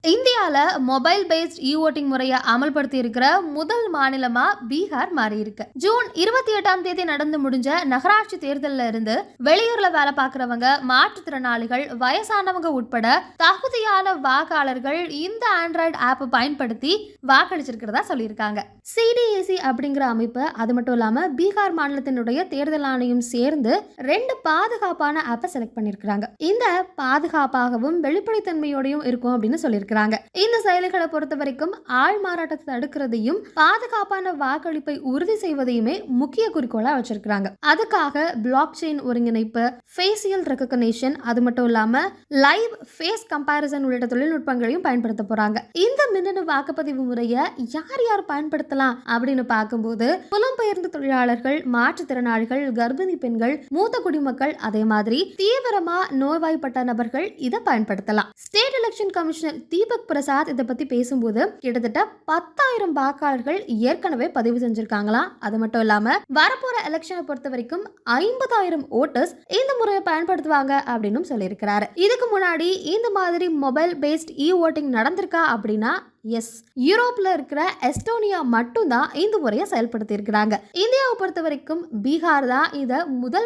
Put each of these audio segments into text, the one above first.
இந்தியால mobile paste voting முறையை அமல்படுத்தி இருக்கிற முதல் மாநிலமா பீகார் மாறி இருக்கு. ஜூன் 28ஆம் தேதி நடந்து முடிஞ்ச நகராட்சி தேர்தலில் இருந்து வெளியூர்ல வேலை பார்க்கறவங்க, மாற்றுத்திறனாளிகள், வயசானவங்க உட்பட தகுதியான வாக்காளர்கள் இந்த ஆண்ட்ராய்டு ஆப் பயன்படுத்தி வாக்களிச்சிருக்கிறதா சொல்லியிருக்காங்க. சிடிஎசி அப்படிங்கிற அமைப்பு, அது மட்டும் இல்லாம பீகார் மாநிலத்தினுடைய தேர்தல் ஆணையம் சேர்ந்து 2 பாதுகாப்பான ஆப்பை செலக்ட் பண்ணிருக்காங்க. இந்த பாதுகாப்பாகவும் வெளிப்படைத்தன்மையோடையும் இருக்கும் அப்படின்னு சொல்லியிருக்காங்க. இந்த செயல்களை பொறுத்த வரைக்கும் ஆள் மாறாட்டத்தை தடுக்கிறதையும் பாதுகாப்பான வாக்களிப்பை உறுதி செய்வதையுமே முக்கிய குறிக்கோளா வச்சிருக்காங்க. அதுக்காக பிளாக் செயின் ஒருங்கிணைப்பு, ஃபேசியல் ரெகக்னிஷன், அது மட்டும் இல்லாம லைவ் ஃபேஸ் கம்பேரிசன் உள்ளிட்ட தொழில்நுட்பங்களையும் பயன்படுத்த போறாங்க. இந்த மின்னணு வாக்குப்பதிவு முறையை யார் யார் பயன்படுத்தலாம் அப்படின்னு பார்க்கும்போது புலம்பெயர்ந்த தொழிலாளர்கள், மாற்றுத்திறனாளிகள், கர்ப்பிணி பெண்கள், மூத்த குடிமக்கள், அதே மாதிரி தீவிரமா நோய்வாய்ப்பட்ட நபர்கள் இதை பயன்படுத்தலாம். State election commissioner Deepak Prasad இதை பத்தி பேசும்போது கிட்டத்தட்ட 10,000 வாக்காளர்கள் ஏற்கனவே பதிவு செஞ்சிருக்காங்களாம். அது மட்டும் இல்லாம வரப்போற எலெக்ஷனை பொறுத்த வரைக்கும் 50,000 ஓட்டர்ஸ் இந்த முறையை பயன்படுத்துவாங்க அப்படின்னு சொல்லியிருக்கிறாரு. இதுக்கு முன்னாடி இந்த மாதிரி மொபைல் பேஸ்ட் ஓட்டிங் நடந்திருக்கா அப்படின்னா எஸ், யூரோப்ல இருக்கிற எஸ்டோனியா மட்டும் தான் இந்த முறையை செயல்படுத்தி இருக்கிறாங்க. இந்தியாவை பொறுத்த வரைக்கும் பீகார் தான் இதை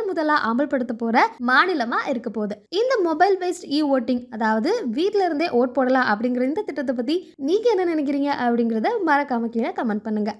முதலா அமல்படுத்த போற மாநிலமா இருக்க போகுது. இந்த மொபைல் பேஸ்ட் ஓட்டிங், அதாவது வீட்ல இருந்தே ஓட் போடலாம் அப்படிங்கிற இந்த திட்டத்தை பத்தி நீங்க என்ன நினைக்கிறீங்க அப்படிங்கறத மறக்காம கீழே கமெண்ட் பண்ணுங்க.